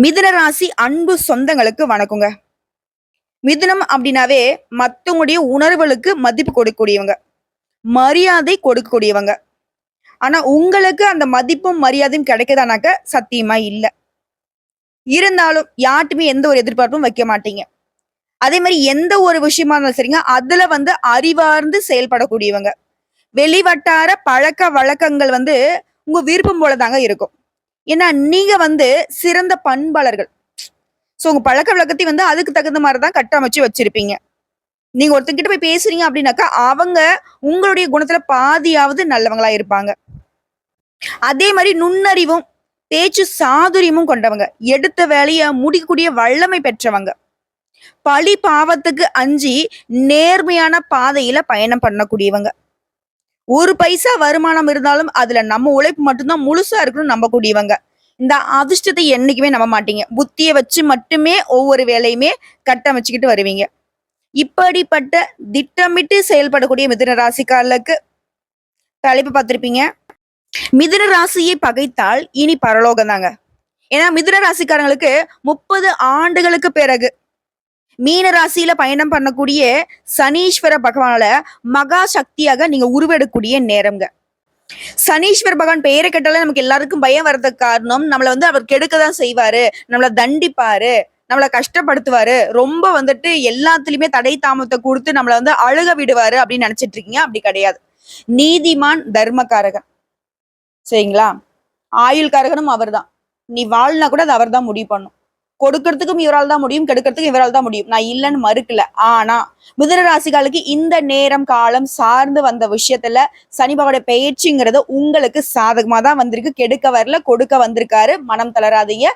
மிதுன ராசி அன்பு சொந்தங்களுக்கு வணக்கங்க. மிதுனம் அப்படின்னாவே மத்தவங்களுடைய உணர்வுகளுக்கு மதிப்பு கொடுக்கக்கூடியவங்க. மரியாதை கொடுக்கக்கூடியவங்க. ஆனா உங்களுக்கு அந்த மதிப்பும், மரியாதையும் கிடைக்குதானாக்க சத்தியமா இல்ல. இருந்தாலும் யார்ட்டயுமே எந்த ஒரு எதிர்பார்ப்பும் வைக்க மாட்டீங்க. அதே மாரி எந்த ஒரு விஷயமா இருந்தாலும் சரிங்க, அதுல அறிவார்ந்து செயல்படக்கூடியவங்க. வெளிவட்டார பழக்க வழக்கங்கள் உங்க விருப்பம் போல தாங்க இருக்கும். ஏன்னா நீங்க சிறந்த பண்பாளர்கள். சோ உங்க பழக்கவழக்கத்தையும் அதுக்கு தகுந்த மாரி தான் கட்டமைச்சு வச்சிருப்பீங்க. நீங்க ஒருத்தர்கிட்ட போய் பேசுறீங்க அப்படின்னாக்கா, அவங்க உங்களுடைய குணத்துல பாதியாவது நல்லவங்களா இருப்பாங்க. அதே மாரி நுண்ணறிவும், பேச்சு சாதுரியமும் கொண்டவங்க. எடுத்த வேலைய முடிக்கக்கூடிய வல்லமை பெற்றவங்க. பழி பாவத்துக்கு அஞ்சி நேர்மையான பாதையில பயணம் பண்ணக்கூடியவங்க. ஒரு பைசா வருமானம் இருந்தாலும் அதுல நம்ம உழைப்பு மட்டும் தான் முழுசா இருக்குன்னு நம்பக்கூடியவங்க. இந்த அதிர்ஷ்டத்தை என்னைக்குமே நம்ப மாட்டீங்க. புத்திய வச்சு மட்டுமே ஒவ்வொரு வேலையுமே கட்டமைச்சுக்கிட்டு வருவீங்க. இப்படிப்பட்ட திட்டமிட்டு செயல்படக்கூடிய மிதுன ராசிக்காரர்களுக்கு தலைப்பு பார்த்திருப்பீங்க. மிதுன ராசியை பகைத்தால் இனி பரலோகம் தாங்க. ஏன்னா மிதுன ராசிக்காரங்களுக்கு 30 ஆண்டுகளுக்கு பிறகு மீன ராசியில பயணம் பண்ணக்கூடிய சனீஸ்வர பகவானால மகா சக்தியாக நீங்க உருவெடுக்கக்கூடிய நேரம்ங்க. சனீஸ்வர பகவான் பெயரை கேட்டாலே நமக்கு எல்லாருக்கும் பயம் வர்றதுக்கு காரணம் நம்மள அவர் கெடுக்கதான் செய்வாரு, நம்மள தண்டிப்பாரு, நம்மள கஷ்டப்படுத்துவாரு, ரொம்ப எல்லாத்துலயுமே தடை தாமத்தை கொடுத்து நம்மள அழுக விடுவாரு அப்படின்னு நினைச்சிட்டு இருக்கீங்க. அப்படி கிடையாது. நீதிமான் தர்மகாரகன், சரிங்களா? ஆயுள்காரகனும் அவர்தான். நீ வாழ்னா கூட அது அவர் தான் முடிவு பண்ணும். கொடுக்கறதுக்கும் இவரால் தான் முடியும், கெடுக்கிறதுக்கும் இவரால் தான் முடியும். நான் இல்லைன்னு மறுக்கல. ஆனா மிதுன ராசிகளுக்கு இந்த நேரம் காலம் சார்ந்து வந்த விஷயத்துல சனி பகவானுடைய பெயர்ச்சிங்கிறது உங்களுக்கு சாதகமா தான் வந்திருக்கு. கெடுக்க வரல, கொடுக்க வந்திருக்காரு. மனம் தளராதீங்க.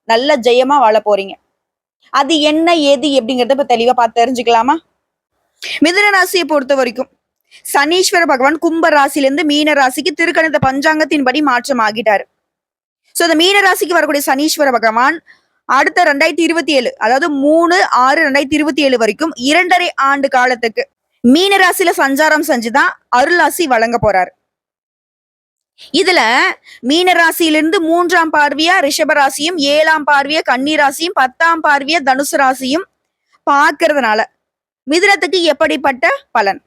நல்ல ஜெயமா வாழ போறீங்க. அது என்ன ஏது எப்படிங்கறத இப்ப தெளிவா பார்த்து தெரிஞ்சுக்கலாமா? மிதுன ராசியை பொறுத்த வரைக்கும் சனீஸ்வர பகவான் கும்ப ராசியிலிருந்து மீன ராசிக்கு திருக்கணித பஞ்சாங்கத்தின்படி மாற்றம் ஆகிட்டாரு. சோ இந்த மீன ராசிக்கு வரக்கூடிய சனீஸ்வர பகவான் அடுத்த 2027, அதாவது 3/6/2027 வரைக்கும் 2.5 ஆண்டு காலத்துக்கு மீன ராசியில சஞ்சாரம் செஞ்சுதான் அருளாசி வழங்க போறாரு. இதுல மீன ராசியிலிருந்து 3ஆம் பார்வையா ரிஷப ராசியும், 7ஆம் பார்வையா கன்னி ராசியும், 10ஆம் பார்வையா தனுசு ராசியும் பார்க்கறதுனால மிதுனத்துக்கு எப்படிப்பட்ட பலன்?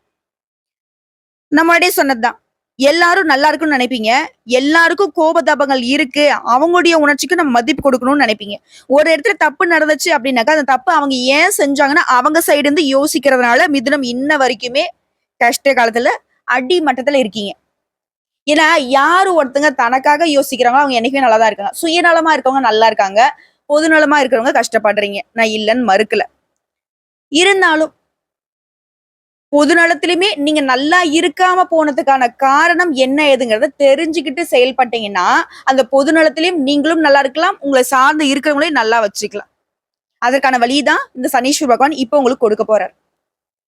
நம்மளுடைய சொன்னதுதான். எல்லாரும் நல்லா இருக்குன்னு நினைப்பீங்க. எல்லாருக்கும் கோபதாபங்கள் இருக்கு. அவங்களுடைய உணர்ச்சிக்கு நம்ம மதிப்பு கொடுக்கணும்னு நினைப்பீங்க. ஒரு இடத்துல தப்பு நடந்துச்சு அப்படின்னாக்கா அந்த தப்பு அவங்க ஏன் செஞ்சாங்கன்னா அவங்க சைடு இருந்து யோசிக்கிறதுனால மிதுனம் இன்ன வரைக்குமே கஷ்ட காலத்துல அடி மட்டத்துல இருக்கீங்க. ஏன்னா யாரு ஒருத்தங்க தனக்காக யோசிக்கிறாங்களோ அவங்க என்னைக்குமே நல்லாதான் இருக்காங்க. சுயநலமா இருக்கவங்க நல்லா இருக்காங்க. பொதுநலமா இருக்கிறவங்க கஷ்டப்படுறீங்க. நான் இல்லைன்னு மறுக்கல. இருந்தாலும் பொது நலத்திலுமே நீங்க நல்லா இருக்காம போனதுக்கான காரணம் என்ன ஏதுங்கிறத தெரிஞ்சுக்கிட்டு செயல்பட்டீங்கன்னா அந்த பொது நலத்திலையும் நீங்களும் நல்லா இருக்கலாம், உங்களை சார்ந்து இருக்கிறவங்களையும் நல்லா வச்சுக்கலாம். அதற்கான வழிதான் இந்த சனீஸ்வர பகவான் இப்ப உங்களுக்கு கொடுக்க போறார்.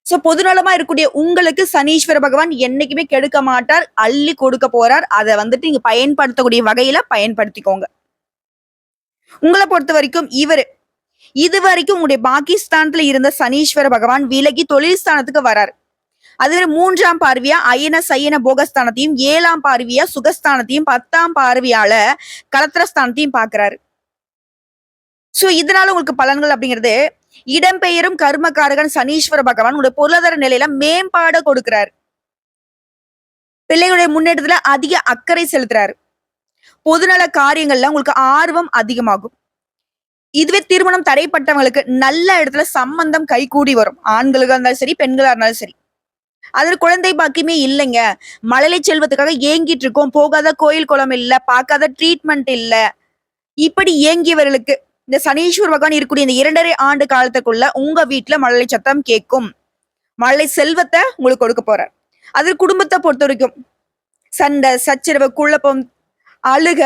சோ பொதுநலமா இருக்கக்கூடிய உங்களுக்கு சனீஸ்வர பகவான் என்னைக்குமே கெடுக்க மாட்டார், அள்ளி கொடுக்க போறார். அதை நீங்க பயன்படுத்தக்கூடிய வகையில பயன்படுத்திக்கோங்க. உங்களை பொறுத்த வரைக்கும் இது வரைக்கும் உங்களுடைய பாகிஸ்தானத்துல இருந்த சனீஸ்வர பகவான் விலகி தொழில் ஸ்தானத்துக்கு வராரு. அதுவே 3ஆம் பார்வையா அயன சயன போகஸ்தானத்தையும், 7ஆம் பார்வையா சுகஸ்தானத்தையும், 10ஆம் பார்வையால கலத்திரஸ்தானத்தையும் பாக்குறாரு. சோ இதனால உங்களுக்கு பலன்கள் அப்படிங்கிறது இடம்பெயரும் கர்மகாரகன் சனீஸ்வர பகவான் உங்களுடைய பொருளாதார நிலையில மேம்பாடு கொடுக்கிறாரு. பிள்ளைகளுடைய முன்னேற்றத்துல அதிக அக்கறை செலுத்துறாரு. பொதுநல காரியங்கள்ல உங்களுக்கு ஆர்வம் அதிகமாகும். இதுவே திருமணம் தடைப்பட்டவங்களுக்கு நல்ல இடத்துல சம்பந்தம் கைகூடி வரும். ஆண்களுக்கு இருந்தாலும் சரி, பெண்களா இருந்தாலும் சரி. அதுல குழந்தை பாக்கியமே இல்லைங்க, மழலை செல்வத்துக்காக ஏங்கிட்டு இருக்கோம், போகாத கோயில் குளம் இல்ல, பார்க்காத ட்ரீட்மெண்ட் இல்ல, இப்படி ஏங்கியவர்களுக்கு இந்த சனீஸ்வர பகவான் இருக்கக்கூடிய இந்த 2.5 ஆண்டு காலத்துக்குள்ள உங்க வீட்டுல மழலை சத்தம் கேட்கும். மழலை செல்வத்தை உங்களுக்கு கொடுக்க போறார். அது குடும்பத்தை பொறுத்த வரைக்கும் சண்டை, சச்சரவு, குழப்பம், அழுக,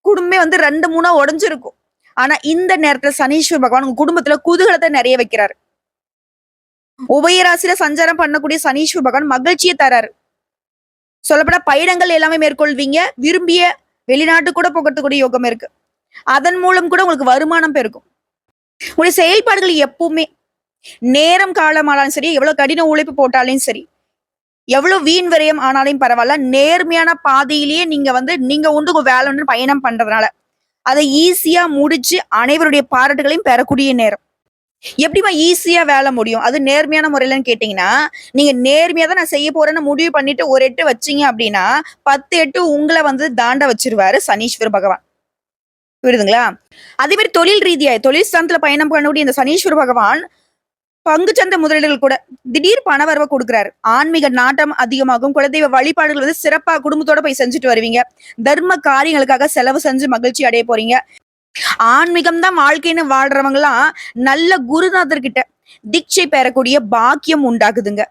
குடும்பமே 2-3 உடைஞ்சிருக்கும். ஆனா இந்த நேரத்துல சனீஸ்வர பகவான் உங்க குடும்பத்துல குதூகலத்தை நிறைய வைக்கிறாரு. உபயராசியில சஞ்சாரம் பண்ணக்கூடிய சனீஸ்வர பகவான் மகிழ்ச்சியை தராரு. சொல்லப்பட பயணங்கள் எல்லாமே மேற்கொள்வீங்க. விரும்பிய வெளிநாட்டு கூட போகிறதுக்கூடிய யோகம் இருக்கு. அதன் மூலம் கூட உங்களுக்கு வருமானம் பெருக்கும். உங்களுடைய செயல்பாடுகள் எப்பவுமே நேரம் காலமானாலும் சரி, எவ்வளவு கடின உழைப்பு போட்டாலும் சரி, எவ்வளவு வீண் விரயம் ஆனாலும் பரவாயில்ல, நேர்மையான பாதையிலேயே நீங்க நீங்க உண்டு வேலை பயணம் பண்றதுனால அதை ஈஸியா முடிச்சு அனைவருடைய பாராட்டுகளையும் பெறக்கூடிய நேரம். எப்படிம்மா ஈஸியா வேலை முடியும்? அது நேர்மையான முறையிலன்னு கேட்டீங்கன்னா, நீங்க நேர்மையா தான் நான் செய்ய போறேன்னு முடிவு பண்ணிட்டு ஒரு எட்டு வச்சீங்க அப்படின்னா, 10 எட்டு உங்கள வந்து தாண்ட வச்சுருவாரு சனீஸ்வர பகவான். புரியுதுங்களா? அதே மாரி தொழில் ரீதியா தொழில் ஸ்தானத்துல பயணம் பண்ணக்கூடிய இந்த சனீஸ்வர பகவான், பங்குச்சந்தை முதலீடுகள் கூட திடீர் பணவரவ குடுக்குறாரு. ஆன்மீக நாட்டம் அதிகமாகும். குலதெய்வ வழிபாடுகள் வந்து சிறப்பா குடும்பத்தோட போய் செஞ்சுட்டு வருவீங்க. தர்ம காரியங்களுக்காக செலவு செஞ்சு மகிழ்ச்சி அடைய போறீங்க. ஆன்மீகம் தான் வாழ்க்கைன்னு வாழ்றவங்கலாம் நல்ல குருநாதர்கிட்ட தீட்சை பெறக்கூடிய பாக்கியம் உண்டாகுதுங்க.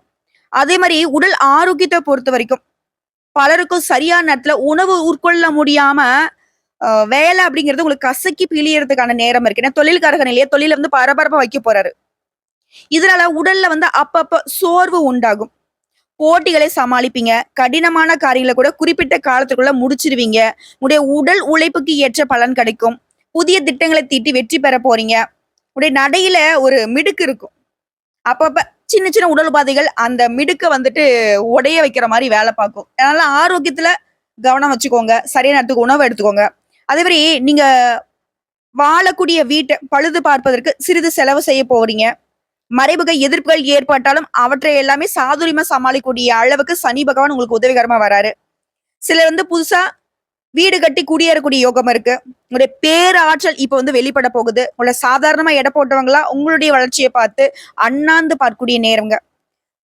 அதே மாரி உடல் ஆரோக்கியத்த பொறுத்தவரைக்கும், பலருக்கும் சரியான நேரத்துல உணவு உட்கொள்ள முடியாம வேலை அப்படிங்கிறது உங்களுக்கு கசக்கி பிழியறதுக்கான நேரம் இருக்கு. ஏன்னா தொழில்காரக நிலைய தொழில வந்து பரபரப்பா வைக்க போறாரு. இதனால உடல்ல வந்து அப்பப்ப சோர்வு உண்டாகும். போட்டிகளை சமாளிப்பீங்க. கடினமான காரியங்கள கூட குறிப்பிட்ட காலத்துக்குள்ள முடிச்சிருவீங்க. உங்களுடைய உடல் உழைப்புக்கு ஏற்ற பலன் கிடைக்கும். புதிய திட்டங்களை தீட்டி வெற்றி பெற போறீங்க. உங்களுடைய நடையில ஒரு மிடுக்கு இருக்கும். அப்பப்ப சின்ன சின்ன உடல் உபாதைகள் அந்த மிடுக்க வந்துட்டு உடைய வைக்கிற மாரி வேலை பார்க்கும். அதனால ஆரோக்கியத்துல கவனம் வச்சுக்கோங்க. சரியான நேரத்துக்கு உணவு எடுத்துக்கோங்க. அதே மாரி நீங்க வாழக்கூடிய வீட்ட பழுது பார்ப்பதற்கு சிறிது செலவு செய்ய போறீங்க. மறைமுக எதிர்ப்புகள் ஏற்பட்டாலும் அவற்றை எல்லாமே சாதுரியமா சமாளிக்கக்கூடிய அளவுக்கு சனி பகவான் உங்களுக்கு உதவிகரமா வராரு. சிலர் வந்து புதுசா வீடு கட்டி குடியேறக்கூடிய யோகம் இருக்கு. உங்களுடைய பேராற்றல் இப்ப வந்து வெளிப்பட போகுது. உங்களை சாதாரணமா எடை போட்டவங்களா உங்களுடைய வளர்ச்சியை பார்த்து அண்ணாந்து பார்க்கக்கூடிய நேரங்க.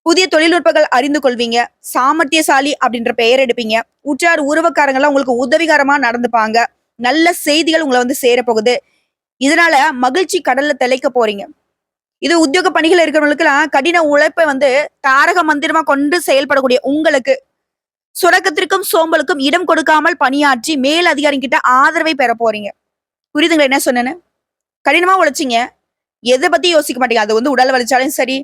புதிய தொழில்நுட்பங்கள் அறிந்து கொள்வீங்க. சாமர்த்தியசாலி அப்படின்ற பெயர் எடுப்பீங்க. உற்றார் உறவுக்காரங்களாம் உங்களுக்கு உதவிகரமா நடந்துப்பாங்க. நல்ல செய்திகள் உங்களை வந்து சேரப்போகுது. இதனால மகிழ்ச்சி கடல்ல திளைக்க போறீங்க. இது உத்தியோக பணிகள் இருக்கிறவங்களுக்குலாம் கடின உழைப்பை வந்து தாரக மந்திரமா கொண்டு செயல்படக்கூடிய உங்களுக்கு சுரக்கத்திற்கும் சோம்பலுக்கும் இடம் கொடுக்காமல் பணியாற்றி மேல் அதிகாரிகிட்ட ஆதரவை பெற போறீங்க. புரியுதுங்களா என்ன சொன்னேன்னு? கடினமா உழைச்சீங்க. எதை பத்தி யோசிக்க மாட்டீங்க. அது வந்து உடல் வலிச்சாலும் சரி,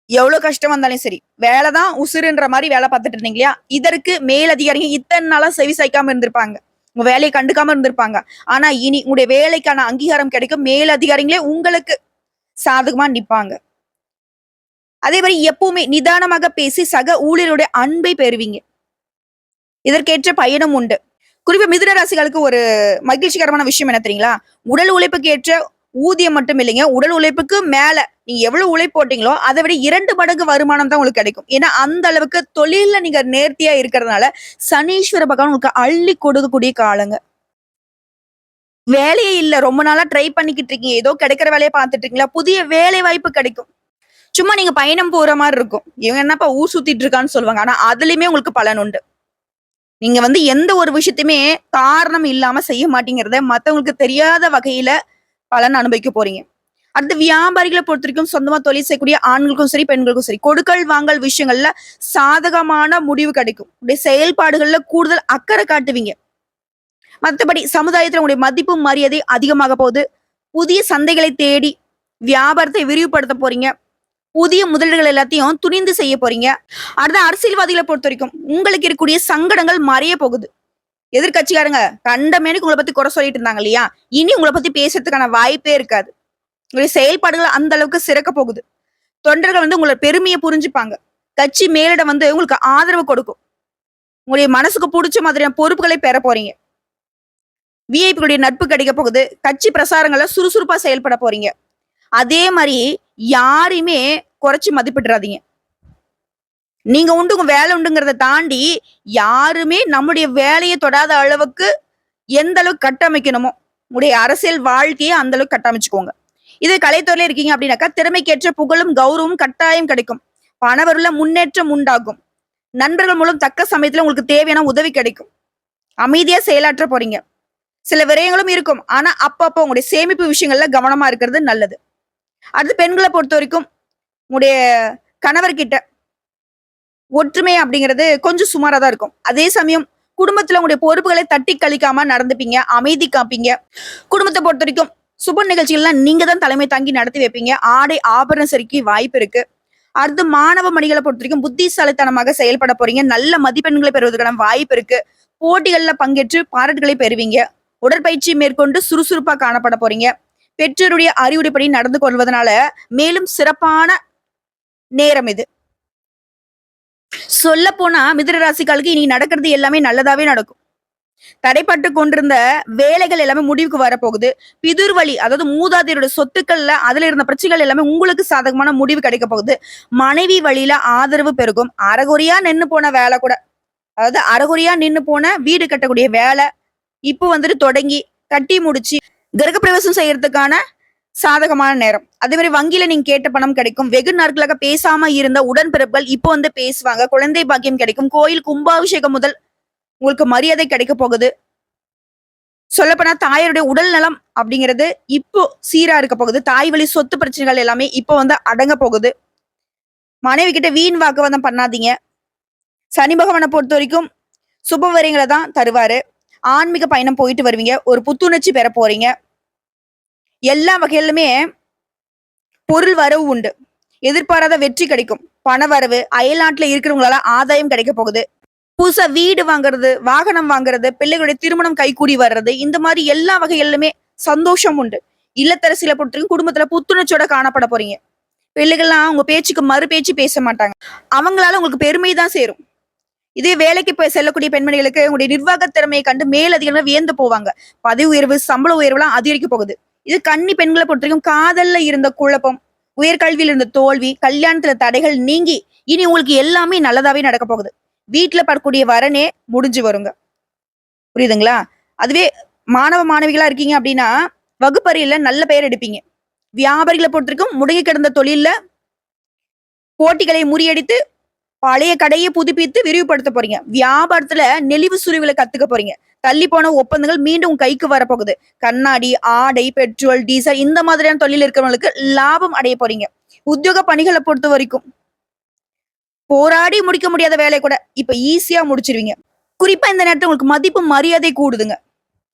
எவ்வளவு கஷ்டம் வந்தாலும் சரி, வேலைதான் உசுருன்ற மாதிரி வேலை பார்த்துட்டு இருந்தீங்க இல்லையா? இதற்கு மேல் அதிகாரிங்க இத்தனை நாளா செவி சாய்க்காம இருந்திருப்பாங்க. உங்க வேலையை கண்டுக்காம இருந்திருப்பாங்க. ஆனா இனி உங்களுடைய வேலைக்கான அங்கீகாரம் கிடைக்கும். மேல் அதிகாரிங்களே உங்களுக்கு சாதகமா நிப்பாங்க. அதே மாதிரி எப்பவுமே நிதானமாக பேசி சக ஊழியருடைய அன்பை பெறுவீங்க. இதற்கேற்ற பயணம் உண்டு. குறிப்பா மிதுன ராசிகளுக்கு ஒரு மகிழ்ச்சிகரமான விஷயம் என்ன தெரியுங்களா? உடல் உழைப்புக்கு ஏற்ற ஊதியம் மட்டும் இல்லைங்க. உடல் உழைப்புக்கு மேல நீங்க எவ்வளவு உழைப்பு போட்டீங்களோ அதை விட 2 மடங்கு வருமானம் தான் உங்களுக்கு கிடைக்கும். ஏன்னா அந்த அளவுக்கு தொழில்ல நீங்க நேர்த்தியா இருக்கிறதுனால சனீஸ்வர பகவான் உங்களுக்கு அள்ளி கொடுக்கக்கூடிய காலங்க. வேலையே இல்ல. ரொம்ப நாளா ட்ரை பண்ணிக்கிட்டு இருக்கீங்க. ஏதோ கிடைக்கிற வேலையை பார்த்துட்டு இருக்கீங்களா? புதிய வேலை வாய்ப்பு கிடைக்கும். சும்மா நீங்க பயணம் போற மாதிரி இருக்கும். இவங்க என்னப்பா ஊர் சுத்திட்டு இருக்கான்னு சொல்லுவாங்க. ஆனா அதுலயுமே உங்களுக்கு பலன் உண்டு. நீங்க வந்து எந்த ஒரு விஷயத்தையுமே காரணம் இல்லாம செய்ய மாட்டீங்கிறத மத்தவங்களுக்கு தெரியாத வகையில பலன் அனுபவிக்க போறீங்க. அடுத்து வியாபாரிகளை பொறுத்த வரைக்கும் சொந்தமா தொழில் செய்யக்கூடிய ஆண்களுக்கும் சரி பெண்களுக்கும் சரி கொடுக்கல் வாங்கல் விஷயங்கள்ல சாதகமான முடிவு கிடைக்கும். உடைய செயல்பாடுகள்ல கூடுதல் அக்கறை காட்டுவீங்க. மற்றபடி சமுதாயத்துல உங்களுடைய மதிப்பு மரியாதை அதிகமாக போகுது. புதிய சந்தைகளை தேடி வியாபாரத்தை விரிவுபடுத்த போறீங்க. புதிய முதலீடுகள் எல்லாத்தையும் துணிந்து செய்ய போறீங்க. அடுத்த அரசியல்வாதிகளை பொறுத்த வரைக்கும் உங்களுக்கு இருக்கக்கூடிய சங்கடங்கள் மறைய போகுது. எதிர்கட்சிக்காரங்க கண்டமேனுக்கு உங்களை பத்தி குறை சொல்லிட்டு இருந்தாங்க இல்லையா? இனி உங்களை பத்தி பேசுறதுக்கான வாய்ப்பே இருக்காது. உங்களுடைய செயல்பாடுகள் அந்த அளவுக்கு சிறக்க போகுது. தொண்டர்கள் வந்து உங்களோட பெருமையை புரிஞ்சுப்பாங்க. கட்சி மேலிடம் வந்து உங்களுக்கு ஆதரவு கொடுக்கும். உங்களுடைய மனசுக்கு பிடிச்ச மாதிரியான பொறுப்புகளை பெற போறீங்க. விஐபிகளுடைய நட்பு கிடைக்க போகுது. கட்சி பிரசாரங்களை சுறுசுறுப்பா செயல்பட போறீங்க. அதே மாதிரி யாரையுமே குறைச்சு மதிப்பிடுறாதீங்க. நீங்க உண்டு உங்க வேலை உண்டுங்கிறத தாண்டி யாருமே நம்முடைய வேலையை தொடாத அளவுக்கு எந்த அளவுக்கு கட்டமைக்கணுமோ உங்களுடைய அரசியல் வாழ்க்கையை அந்த அளவுக்கு கட்டமைச்சுக்கோங்க. இது கலைத்துறையில இருக்கீங்க அப்படின்னாக்கா திறமைக்கேற்ற புகழும் கௌரவம் கட்டாயம் கிடைக்கும். பணவருள்ள முன்னேற்றம் உண்டாகும். நண்பர்கள் மூலம் தக்க சமயத்துல உங்களுக்கு தேவையான உதவி கிடைக்கும். அமைதியா செயலாற்ற போறீங்க. சில விரயங்களும் இருக்கும். ஆனா அப்பப்போ உங்களுடைய சேமிப்பு விஷயங்கள்ல கவனமா இருக்கிறது நல்லது. அடுத்து பெண்களை பொறுத்த வரைக்கும் உங்களுடைய கணவர்கிட்ட ஒற்றுமை அப்படிங்கிறது கொஞ்சம் சுமாரா தான் இருக்கும். அதே சமயம் குடும்பத்துல உங்களுடைய பொறுப்புகளை தட்டி கழிக்காம நடந்துப்பீங்க. அமைதி காப்பீங்க. குடும்பத்தை பொறுத்த வரைக்கும் சுப நிகழ்ச்சிகள்லாம் நீங்க தான் தலைமை தாங்கி நடத்தி வைப்பீங்க. ஆடை ஆபரண சரிக்கு வாய்ப்பு இருக்கு. அடுத்து மாணவ மணிகளை பொறுத்த வரைக்கும் புத்திசாலித்தனமாக செயல்பட போறீங்க. நல்ல மதிப்பெண்களை பெறுவதற்கான வாய்ப்பு இருக்கு. போட்டிகள்ல பங்கேற்று பாராட்டுகளை பெறுவீங்க. உடற்பயிற்சி மேற்கொண்டு சுறுசுறுப்பா காணப்பட போறீங்க. பெற்றோருடைய அறிவுரைப்படி நடந்து கொள்வதனால மேலும் சிறப்பான நேரம் இது. சொல்ல போனா மிதுன ராசிக்காலுக்கு இனி நடக்கிறது எல்லாமே நல்லதாவே நடக்கும். தடைப்பட்டு கொண்டிருந்த வேலைகள் எல்லாமே முடிவுக்கு வரப்போகுது. பிதுர் வழி, அதாவது மூதாதையரோட சொத்துக்கள்ல அதுல இருந்த பிரச்சனைகள் எல்லாமே உங்களுக்கு சாதகமான முடிவு கிடைக்க போகுது. மனைவி வழியில ஆதரவு பெருகும். அரைகுறையா நின்னு போன வேலை கூட, அதாவது அரைகுறையா நின்னு போன வீடு கட்டக்கூடிய வேலை, இப்போ வந்துட்டு தொடங்கி கட்டி முடிச்சு கிரகப்பிரவேசம் செய்யறதுக்கான சாதகமான நேரம். அதே மாதிரி வங்கியில நீங்க கேட்ட பணம் கிடைக்கும். வெகு நாட்களாக பேசாம இருந்த உடன்பிறப்புகள் இப்போ வந்து பேசுவாங்க. குழந்தை பாக்கியம் கிடைக்கும். கோயில் கும்பாபிஷேகம் முதல் உங்களுக்கு மரியாதை கிடைக்க போகுது. சொல்லப்போனா தாயாருடைய உடல் நலம் அப்படிங்கிறது இப்போ சீரா இருக்க போகுது. தாய் வழி சொத்து பிரச்சனைகள் எல்லாமே இப்போ வந்து அடங்க போகுது. மனைவி கிட்ட வீண் வாக்குவாதம் பண்ணாதீங்க. சனி பகவானை பொறுத்த வரைக்கும் சுபவரியங்களை தான் தருவாரு. ஆன்மீக பயணம் போயிட்டு வருவீங்க. ஒரு புத்துணர்ச்சி பெற போறீங்க. எல்லா வகையிலுமே பொருள் வரவு உண்டு. எதிர்பாராத வெற்றி கிடைக்கும். பண வரவு, அயல்நாட்டுல இருக்கிறவங்களால ஆதாயம் கிடைக்க போகுது. புதுசா வீடு வாங்குறது, வாகனம் வாங்குறது, பிள்ளைகளுடைய திருமணம் கைகூடி வர்றது, இந்த மாதிரி எல்லா வகைகளிலுமே சந்தோஷம் உண்டு. இல்லத்தரசில பொறுத்தவரைக்கும் குடும்பத்துல புத்துணர்ச்சியோட காணப்பட போறீங்க. பிள்ளைகள்லாம் உங்க பேச்சுக்கு மறு பேச்சு பேச மாட்டாங்க. அவங்களால உங்களுக்கு பெருமை தான் சேரும். இதே வேலைக்கு போய் செல்லக்கூடிய பெண்மணிகளுக்கு உங்களுடைய நிர்வாக திறமையை கண்டு மேலதிகமா வியந்து போவாங்க. பதவி உயர்வு, சம்பள உயர்வுலாம் அதிகரிக்க போகுது. இது கன்னி பெண்களை பொறுத்த வரைக்கும் காதல்ல இருந்த குழப்பம், உயர்கல்வியில் இருந்த தோல்வி, கல்யாணத்துல தடைகள் நீங்கி இனி உங்களுக்கு எல்லாமே நல்லதாவே நடக்க போகுது. வீட்டுல படக்கூடிய வரனே முடிஞ்சு வருங்க. புரியுதுங்களா? அதுவே மாணவ மாணவிகளா இருக்கீங்க அப்படின்னா வகுப்பறையில நல்ல பெயர் எடுப்பீங்க. வியாபாரிகளை பொறுத்த வரைக்கும் முடங்கி கிடந்த தொழில்ல போட்டிகளை முறியடித்து பழைய கடையை புதுப்பித்து விரிவுபடுத்த போறீங்க. வியாபாரத்துல நெளிவு சுழிவுல கத்துக்க போறீங்க. தள்ளி போன ஒப்பந்தங்கள் மீண்டும் உங்க கைக்கு வரப்போகுது. கண்ணாடி, ஆடை, பெட்ரோல், டீசல் இந்த மாதிரியான தொழில் இருக்கிறவங்களுக்கு லாபம் அடைய போறீங்க. உத்தியோக பணிகளை பொறுத்த வரைக்கும் போராடி முடிக்க முடியாத வேலையை கூட இப்ப ஈஸியா முடிச்சிருவீங்க. குறிப்பா இந்த நேரத்துல உங்களுக்கு மதிப்பு மரியாதை கூடுதுங்க.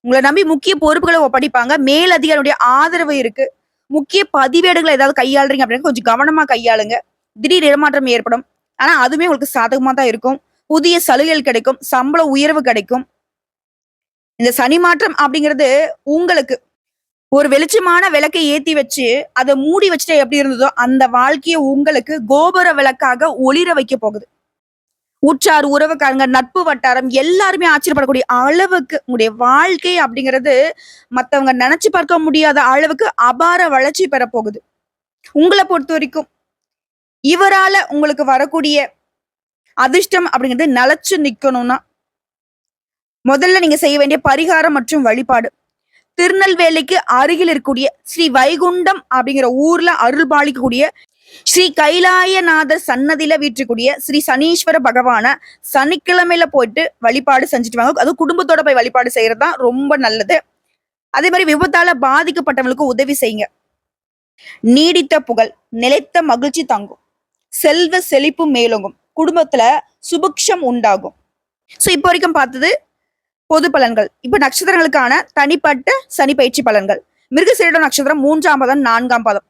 உங்களை நம்பி முக்கிய பொறுப்புகளை ஒப்படைப்பாங்க. மேலதிகாரியுடைய ஆதரவு இருக்கு. முக்கிய பதிவேடுகளை ஏதாவது கையாளுறீங்க அப்படின்னா கொஞ்சம் கவனமா கையாளுங்க. திடீர் இடமாற்றம் ஏற்படும். ஆனா அதுவுமே உங்களுக்கு சாதகமா தான் இருக்கும். புதிய சலுகைகள் கிடைக்கும். சம்பள உயர்வு கிடைக்கும். இந்த சனி மாற்றம் அப்படிங்கிறது உங்களுக்கு ஒரு வெளிச்சமான விளக்கை ஏத்தி வச்சு அதை மூடி வச்சுட்டு எப்படி இருந்ததோ அந்த வாழ்க்கையை உங்களுக்கு கோபுர விளக்காக ஒளிர வைக்க போகுது. உற்றார் உறவுக்காரங்க, நட்பு வட்டாரம் எல்லாருமே ஆச்சரியப்படக்கூடிய அளவுக்கு உங்களுடைய வாழ்க்கை அப்படிங்கிறது மத்தவங்க நினைச்சு பார்க்க முடியாத அளவுக்கு அபார வளர்ச்சி பெற போகுது. உங்களை பொறுத்த வரைக்கும் இவரால உங்களுக்கு வரக்கூடிய அதிர்ஷ்டம் அப்படிங்கிறது நிலைச்சு நிக்கணும்னா முதல்ல நீங்க செய்ய வேண்டிய பரிகாரம் மற்றும் வழிபாடு. திருநெல்வேலிக்கு அருகில் இருக்கக்கூடிய ஸ்ரீ வைகுண்டம் அப்படிங்கிற ஊர்ல அருள் பாலிக்கக்கூடிய ஸ்ரீ கைலாயநாதர் சன்னதியில வீற்றக்கூடிய ஸ்ரீ சனீஸ்வர பகவான சனிக்கிழமையில போயிட்டு வழிபாடு செஞ்சுட்டு வாங்க. அது குடும்பத்தோட போய் வழிபாடு செய்யறதுதான் ரொம்ப நல்லது. அதே மாதிரி விபத்தால பாதிக்கப்பட்டவங்களுக்கு உதவி செய்யுங்க. நீடித்த புகழ், நிலைத்த மகிழ்ச்சி தங்கும். செல்வ செழிப்பு மேலோங்கும். குடும்பத்துல சுபிக்ஷம் உண்டாகும். சோ இப்போ வரைக்கும் பார்த்தது பொது பலன்கள். இப்ப நட்சத்திரங்களுக்கான தனிப்பட்ட சனி பயிற்சி பலன்கள். மிருகசீரிட நட்சத்திரம் 3ஆம் பாதம், 4ஆம் பாதம்.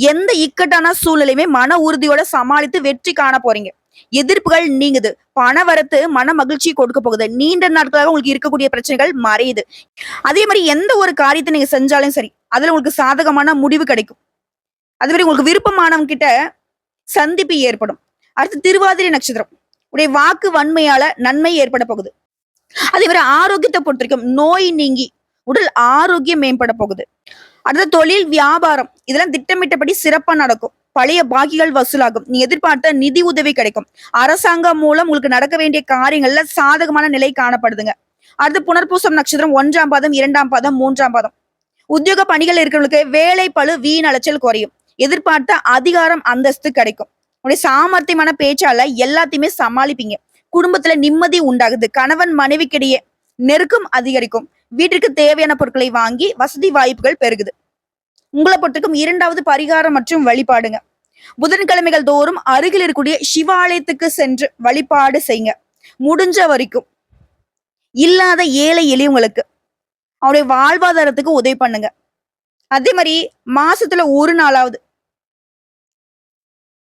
எந்த இக்கட்டான சூழ்நிலையுமே மன உறுதியோட சமாளித்து வெற்றி காண போறீங்க. எதிர்ப்புகள் நீங்குது. பண வரத்து மன மகிழ்ச்சி கொடுக்க போகுது. நீண்ட நாட்களாக உங்களுக்கு இருக்கக்கூடிய பிரச்சனைகள் மறையுது. அதே மாதிரி எந்த ஒரு காரியத்தை நீங்க செஞ்சாலும் சரி அதுல உங்களுக்கு சாதகமான முடிவு கிடைக்கும். அதே மாதிரி உங்களுக்கு விருப்பமானவங்க கிட்ட சந்திப்பு ஏற்படும். அடுத்து திருவாதிரை நட்சத்திரம். உடைய வாக்கு வன்மையால நன்மை ஏற்பட போகுது. அதே மாதிரி ஆரோக்கியத்தை பொறுத்த வரைக்கும் நோய் நீங்கி உடல் ஆரோக்கியம் மேம்பட போகுது. அடுத்த தொழில், வியாபாரம் இதெல்லாம் திட்டமிட்டபடி சிறப்பா நடக்கும். பழைய பாக்கிகள் வசூலாகும். நீ எதிர்பார்த்த நிதி உதவி கிடைக்கும். அரசாங்கம் மூலம் உங்களுக்கு நடக்க வேண்டிய காரியங்கள்ல சாதகமான நிலை காணப்படுதுங்க. அடுத்து புனர்பூசம் நட்சத்திரம் 1ஆம் பாதம், 2ஆம் பாதம், 3ஆம் பாதம். உத்தியோக பணிகள் இருக்கிறவங்களுக்கு வேலை பளு, வீண் அலைச்சல் குறையும். எதிர்பார்த்த அதிகாரம், அந்தஸ்து கிடைக்கும். உடைய சாமர்த்தியமான பேச்சால எல்லாத்தையுமே சமாளிப்பீங்க. குடும்பத்துல நிம்மதி உண்டாகுது. கணவன் மனைவிக்கிடையே நெருக்கம் அதிகரிக்கும். வீட்டிற்கு தேவையான பொருட்களை வாங்கி வசதி வாய்ப்புகள் பெருகுது. உங்களை பொறுத்தவரைக்கும் 2வது பரிகாரம் மற்றும் வழிபாடுங்க. புதன்கிழமைகள் தோறும் அருகில் இருக்கக்கூடிய சிவாலயத்துக்கு சென்று வழிபாடு செய்யுங்க. முடிஞ்ச வரைக்கும் இல்லாத ஏழை எளியவங்களுக்கு அவருடைய வாழ்வாதாரத்துக்கு உதவி பண்ணுங்க. அதே மாதிரி மாசத்துல ஒரு நாளாவது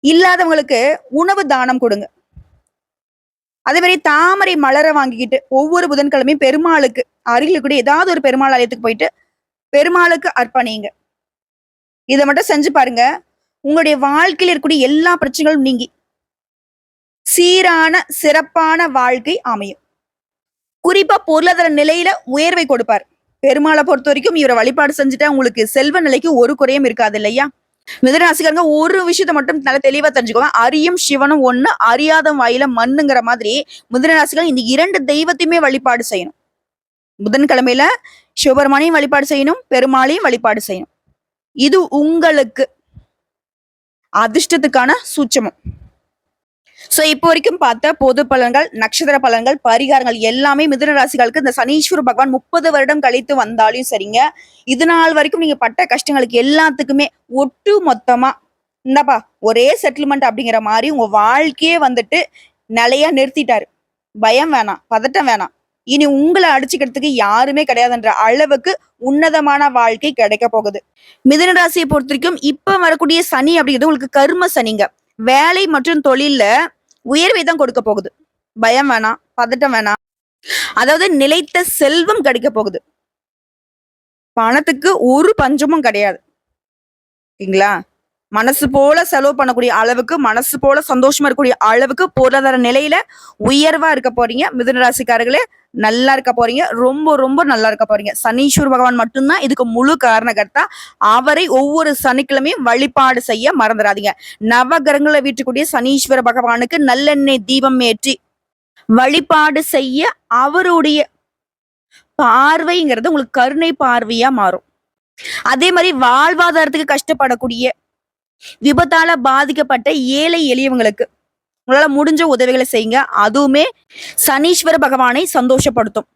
இல்லாதவங்களுக்கு உணவு தானம் கொடுங்க. அதே மாதிரி தாமரை மலரை வாங்கிக்கிட்டு ஒவ்வொரு புதன்கிழமையும் பெருமாளுக்கு அருகில் கூட ஏதாவது ஒரு பெருமாள் ஆலயத்துக்கு போயிட்டு பெருமாளுக்கு அர்ப்பணிங்க. இதை மட்டும் செஞ்சு பாருங்க. உங்களுடைய வாழ்க்கையில் இருக்கக்கூடிய எல்லா பிரச்சனைகளும் நீங்கி சீரான சிறப்பான வாழ்க்கை அமையும். குறிப்பா பொருளாதார நிலையில உயர்வை கொடுப்பார். பெருமாளை பொறுத்த வரைக்கும் இவரை வழிபாடு செஞ்சுட்டா உங்களுக்கு செல்வ நிலைக்கு ஒரு குறையும் இருக்காது இல்லையா? மிதுன ராசிக்காரங்க ஒரு விஷயத்த மட்டும் நல்லா தெளிவா தெரிஞ்சுக்கோங்க. அரியும் சிவனும் ஒண்ணு, அறியாத வாயில மண்ணுங்கிற மாதிரி மிதுன ராசிக்காரங்க இந்த 2 தெய்வத்தையுமே வழிபாடு செய்யணும். புதன்கிழமையில சிவபெருமானையும் வழிபாடு செய்யணும், பெருமாளையும் வழிபாடு செய்யணும். இது உங்களுக்கு அதிர்ஷ்டத்துக்கான சூட்சமம். சோ இப்போ வரைக்கும் பார்த்த பொது பலன்கள், நட்சத்திர பலன்கள், பரிகாரங்கள் எல்லாமே மிதுன ராசிகளுக்கு இந்த சனீஸ்வர பகவான் 30 வருடம் கழித்து வந்தாலும் சரிங்க, இது நாள் வரைக்கும் நீங்க பட்ட கஷ்டங்களுக்கு எல்லாத்துக்குமே ஒட்டு மொத்தமா இந்தப்பா ஒரே செட்டில்மெண்ட் அப்படிங்கிற மாதிரி உங்க வாழ்க்கையே வந்துட்டு நிலையா நிறுத்திட்டாரு. பயம் வேணாம், பதட்டம் வேணாம், இனி உங்களை அடிச்சுக்கிறதுக்கு யாருமே கிடையாதுன்ற அளவுக்கு உன்னதமான வாழ்க்கை கிடைக்க போகுது. மிதுன ராசியை பொறுத்த வரைக்கும் இப்ப வரக்கூடிய சனி அப்படிங்கிறது உங்களுக்கு கர்ம சனிங்க. வேலை மற்றும் தொழில்ல உயர்வை தான் கொடுக்க போகுது. பயம் வேணாம், பதட்டம் வேணாம். அதாவது நிலைத்த செல்வம் கிடைக்க போகுது. பணத்துக்கு ஒரு பஞ்சமும் கிடையாது. சரிங்களா? மனசு போல செலவு பண்ணக்கூடிய அளவுக்கு, மனசு போல சந்தோஷமா இருக்கக்கூடிய அளவுக்கு பொருளாதார நிலையில உயர்வா இருக்க போறீங்க. மிதுன ராசிக்காரர்களே நல்லா இருக்க போறீங்க. ரொம்ப ரொம்ப நல்லா இருக்க போறீங்க. சனீஸ்வர பகவான் மட்டும்தான் இதுக்கு முழு காரணகர்த்தா. அவரை ஒவ்வொரு சனிக்கிழமையும் வழிபாடு செய்ய மறந்துடாதீங்க. நவகிரகங்களை வீட்டுக்கூடிய சனீஸ்வர பகவானுக்கு நல்லெண்ணெய் தீபம் ஏற்றி வழிபாடு செய்ய அவருடைய பார்வைங்கிறது உங்களுக்கு கருணை பார்வையா மாறும். அதே மாதிரி வாழ்வாதாரத்துக்கு கஷ்டப்படக்கூடிய, விபத்தால பாதிக்கப்பட்ட ஏழை எளியவங்களுக்கு உங்களால முடிஞ்ச உதவிகளை செய்யுங்க. அதுவுமே சனீஸ்வர பகவானை சந்தோஷப்படுத்தும்.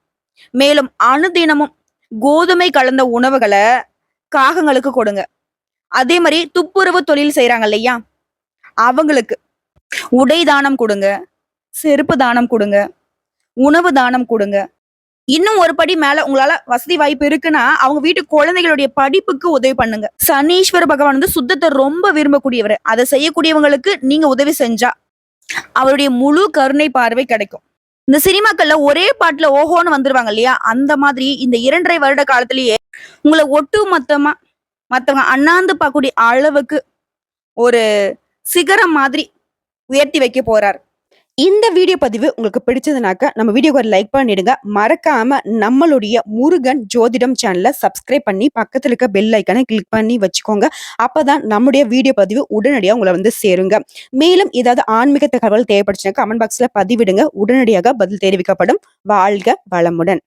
மேலும் அனுதினமும் கோதுமை கலந்த உணவுகளை காகங்களுக்கு கொடுங்க. அதே மாதிரி துப்புரவு தொழில் செய்யறாங்க இல்லையா, அவங்களுக்கு உடை தானம் கொடுங்க, செருப்பு தானம் கொடுங்க, உணவு தானம் கொடுங்க. இன்னும் ஒரு படி மேல உங்களால வசதி வாய்ப்பு இருக்குன்னா அவங்க வீட்டு குழந்தைகளுடைய படிப்புக்கு உதவி பண்ணுங்க. சனீஸ்வர பகவான் வந்து சுத்தத்தை ரொம்ப விரும்பக்கூடியவர். அதை செய்யக்கூடியவங்களுக்கு நீங்க உதவி செஞ்சா அவருடைய முழு கருணை பார்வை கிடைக்கும். இந்த சினிமாக்கள்ல ஒரே பாட்டுல ஓஹோன்னு வந்துருவாங்க இல்லையா, அந்த மாதிரி இந்த 2.5 வருட காலத்திலேயே உங்களை ஒட்டு மத்தவங்க அண்ணாந்து பார்க்கக்கூடிய அளவுக்கு ஒரு சிகரம் மாதிரி உயர்த்தி வைக்க போறார். இந்த வீடியோ பதிவு உங்களுக்கு பிடிச்சதுனாக்க நம்ம வீடியோக்கு ஒரு லைக் பண்ணிடுங்க. மறக்காம நம்மளுடைய முருகன் ஜோதிடம் சேனலை சப்ஸ்கிரைப் பண்ணி பக்கத்துல இருக்க பெல் ஐக்கனை கிளிக் பண்ணி வச்சுக்கோங்க. அப்பதான் நம்முடைய வீடியோ பதிவு உடனடியாக உங்களை வந்து சேருங்க. மேலும் ஏதாவது ஆன்மீக தகவல் தேவைப்படுச்சுன்னா கமெண்ட் பாக்ஸ்ல பதிவிடுங்க. உடனடியாக பதில் தெரிவிக்கப்படும். வாழ்க வளமுடன்.